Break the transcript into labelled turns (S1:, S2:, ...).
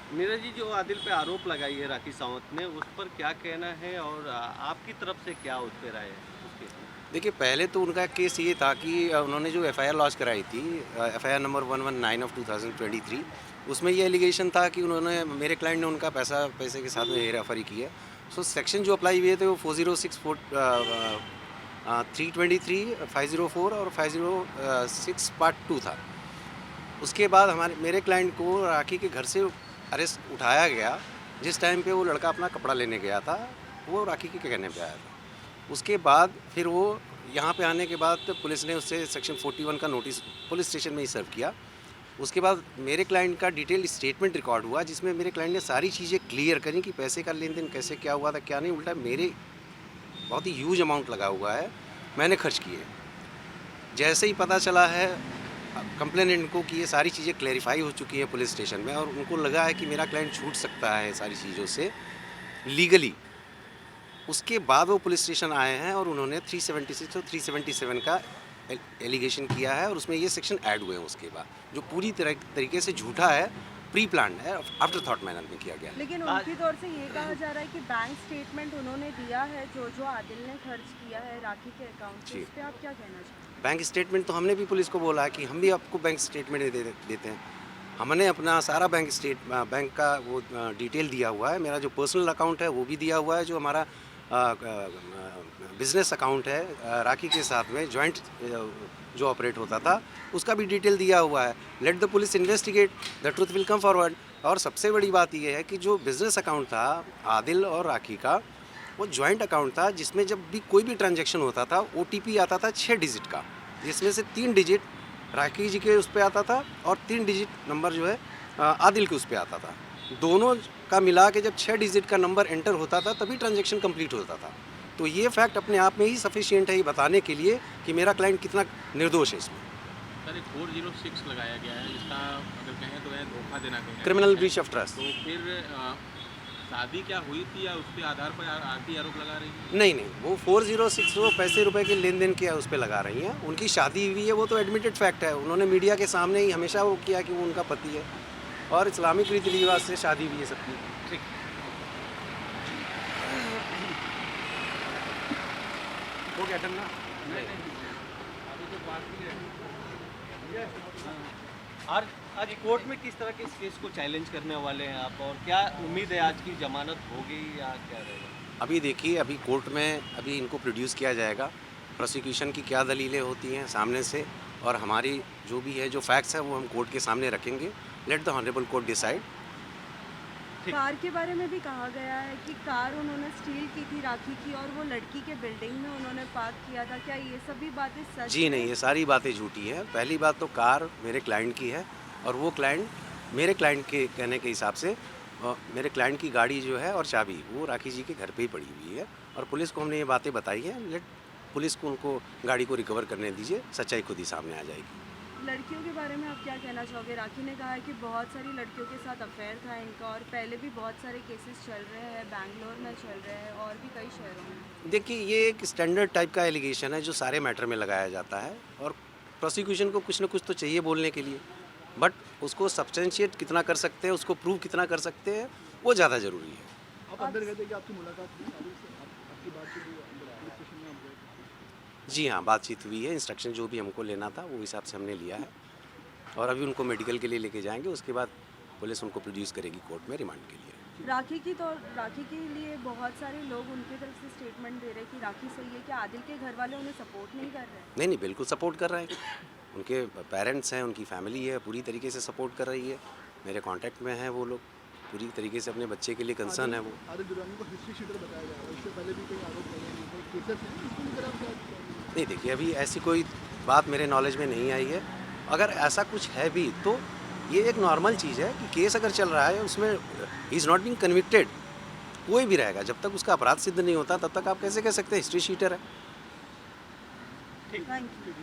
S1: नीरज जी, जो आदिल पे आरोप लगाई है राखी सावंत ने, उस पर क्या कहना है और आपकी तरफ से क्या उस पे राय है उस केस में?
S2: देखिए, पहले तो उनका केस ये था कि उन्होंने जो एफआईआर लॉन्च कराई थी, एफआईआर नंबर 119 ऑफ 2023, उसमें ये एलिगेशन था कि उन्होंने मेरे क्लाइंट ने उनका पैसे के साथ में हेराफेरी की है। सो सेक्शन जो अप्लाई हुए थे वो 406 323, 504 और 506 पार्ट 2 था। उसके बाद मेरे क्लाइंट को राखी के घर से अरेस्ट उठाया गया, जिस टाइम पे वो लड़का अपना कपड़ा लेने गया था, वो राखी के कहने पे आया था। उसके बाद फिर वो यहाँ पे आने के बाद तो पुलिस ने उससे सेक्शन 41 का नोटिस पुलिस स्टेशन में ही सर्व किया। उसके बाद मेरे क्लाइंट का डिटेल स्टेटमेंट रिकॉर्ड हुआ, जिसमें मेरे क्लाइंट ने सारी चीज़ें क्लियर करी कि पैसे का लेन देन कैसे क्या हुआ था, क्या नहीं। उल्टा मेरे बहुत ही ह्यूज अमाउंट लगा हुआ है, मैंने खर्च किए। जैसे ही पता चला है कंप्लेनेंट को कि ये सारी चीज़ें क्लैरिफाई हो चुकी है पुलिस स्टेशन में, और उनको लगा है कि मेरा क्लाइंट छूट सकता है सारी चीज़ों से लीगली, उसके बाद वो पुलिस स्टेशन आए हैं और उन्होंने 376 और 377 का एलिगेशन किया है, और उसमें ये सेक्शन ऐड हुए हैं उसके बाद, जो पूरी तरीके से झूठा है, प्री प्लान है, आफ्टर थॉट मैनर में किया गया है।
S3: लेकिन उनकी तौर से ये कहा जा रहा है कि बैंक स्टेटमेंट उन्होंने दिया है जो जो आदिल ने खर्च किया है राखी के अकाउंट से।
S2: जी।
S3: इस पे आप क्या कहना चाहते हैं?
S2: बैंक स्टेटमेंट तो हमने भी पुलिस को बोला है कि हम भी आपको बैंक स्टेटमेंट देते हैं। हमने अपना सारा बैंक का वो डिटेल दिया हुआ है। मेरा जो पर्सनल अकाउंट है वो भी दिया हुआ है, जो हमारा बिज़नेस अकाउंट है राखी के साथ में जॉइंट जो ऑपरेट होता था, उसका भी डिटेल दिया हुआ है। Let the police investigate, the truth will come forward. और सबसे बड़ी बात ये है कि जो बिज़नेस अकाउंट था आदिल और राखी का, वो जॉइंट अकाउंट था, जिसमें जब भी कोई भी ट्रांजैक्शन होता था ओटीपी आता था 6 डिजिट का, जिसमें से 3 डिजिट राखी जी के उस पे आता था और 3 डिजिट नंबर जो है आदिल के उस पे आता था। दोनों का मिला के जब 6 डिजिट का नंबर एंटर होता था तभी ट्रांजैक्शन कंप्लीट होता था। तो ये फैक्ट अपने आप में ही सफिशिएंट है ये बताने के लिए कि मेरा क्लाइंट कितना निर्दोष है इसमें।
S4: सर, एक 406 लगाया गया है, जिसका अगर कहें तो है धोखा देना कहीं ना
S2: क्रिमिनल
S4: कहीं है।
S2: Breach of trust.
S4: तो फिर शादी क्या हुई थी या उसके आधार पर आप ही आरोप लगा रही हैं?
S2: नहीं, नहीं, वो 406 वो पैसे रुपए के लेन-देन किया उस पे लगा रही हैं। उनकी शादी हुई है, वो तो एडमिटेड फैक्ट है। उन्होंने मीडिया के सामने ही हमेशा वो किया कि वो उनका पति है, और इस्लामिक रीति-रिवाज से शादी हुई है सबकी।
S1: ठीक।
S2: हो गया डन ना?
S4: अभी तो बाकी है।
S1: आज आज कोर्ट में किस तरह के इस केस को चैलेंज करने वाले हैं आप, और क्या उम्मीद है आज की जमानत होगी या क्या रहेगा?
S2: अभी देखिए, अभी कोर्ट में अभी इनको प्रोड्यूस किया जाएगा। प्रोसिक्यूशन की क्या दलीलें होती हैं सामने से, और हमारी जो भी है जो फैक्ट्स हैं वो हम कोर्ट के सामने रखेंगे। Let the honourable court decide.
S3: Car के बारे में भी कहा गया है कि कार उन्होंने स्टील की थी राखी की और वो लड़की के बिल्डिंग में उन्होंने पार्क किया था। क्या ये सभी बातें सच
S2: जी
S3: है?
S2: नहीं, ये सारी बातें झूठी हैं। पहली बात तो कार मेरे क्लाइंट की है, और वो क्लाइंट मेरे क्लाइंट के कहने के हिसाब से मेरे क्लाइंट की गाड़ी जो है और चाबी वो राखी जी के घर पे ही पड़ी हुई है, और पुलिस को हमने ये बातें बताई हैं। लेट पुलिस को उनको गाड़ी को रिकवर करने दीजिए, सच्चाई खुद ही सामने आ जाएगी।
S3: लड़कियों के बारे में आप क्या कहना चाहोगे? राखी ने कहा है कि बहुत सारी लड़कियों के साथ अफेयर था इनका, और पहले भी बहुत सारे केसेस चल रहे हैं, बैंगलोर में चल रहे हैं और भी कई शहरों में।
S2: देखिए, ये एक स्टैंडर्ड टाइप का एलिगेशन है जो सारे मैटर में लगाया जाता है, और प्रोसिक्यूशन को कुछ ना कुछ तो चाहिए बोलने के लिए, बट उसको सब्सटेंशिएट कितना कर सकते हैं, उसको प्रूव कितना कर सकते हैं, वो ज़्यादा ज़रूरी है।
S5: आप अंदर गए थे कि आपकी मुलाकात हुई आदिल से? आपकी बातचीत हुई अंदर पुलिस स्टेशन में आप गए थे?
S2: जी हाँ, बातचीत हुई है। इंस्ट्रक्शन जो भी हमको लेना था वो हिसाब से हमने लिया है, और अभी उनको मेडिकल के लिए लेके जाएंगे। उसके बाद पुलिस उनको प्रोड्यूस करेगी कोर्ट में रिमांड के लिए।
S3: राखी के लिए बहुत सारे लोग उनकी तरफ से स्टेटमेंट दे रहे हैं कि राखी सही है। क्या आदिल के घर वाले उन्हें सपोर्ट नहीं कर रहे हैं?
S2: नहीं नहीं, बिल्कुल सपोर्ट कर रहे हैं। उनके पेरेंट्स हैं, उनकी फैमिली है, पूरी तरीके से सपोर्ट कर रही है। मेरे कांटेक्ट में हैं वो लोग, पूरी तरीके से अपने बच्चे के लिए कंसर्न है वो।
S5: आदिल दुरानी को हिस्ट्री शीटर बताया जा रहा है, इससे पहले भी कई आरोप लगे हैं, कोई केसेस हैं इसको लेकर आप क्या?
S2: नहीं, देखिए, अभी ऐसी कोई बात मेरे नॉलेज में नहीं आई है। अगर ऐसा कुछ है भी तो ये एक नॉर्मल चीज़ है कि केस अगर चल रहा है उसमें he is not being convicted, कोई भी रहेगा, जब तक उसका अपराध सिद्ध नहीं होता तब तक आप कैसे कह सकते हैं हिस्ट्री शीटर है।
S3: Thank you.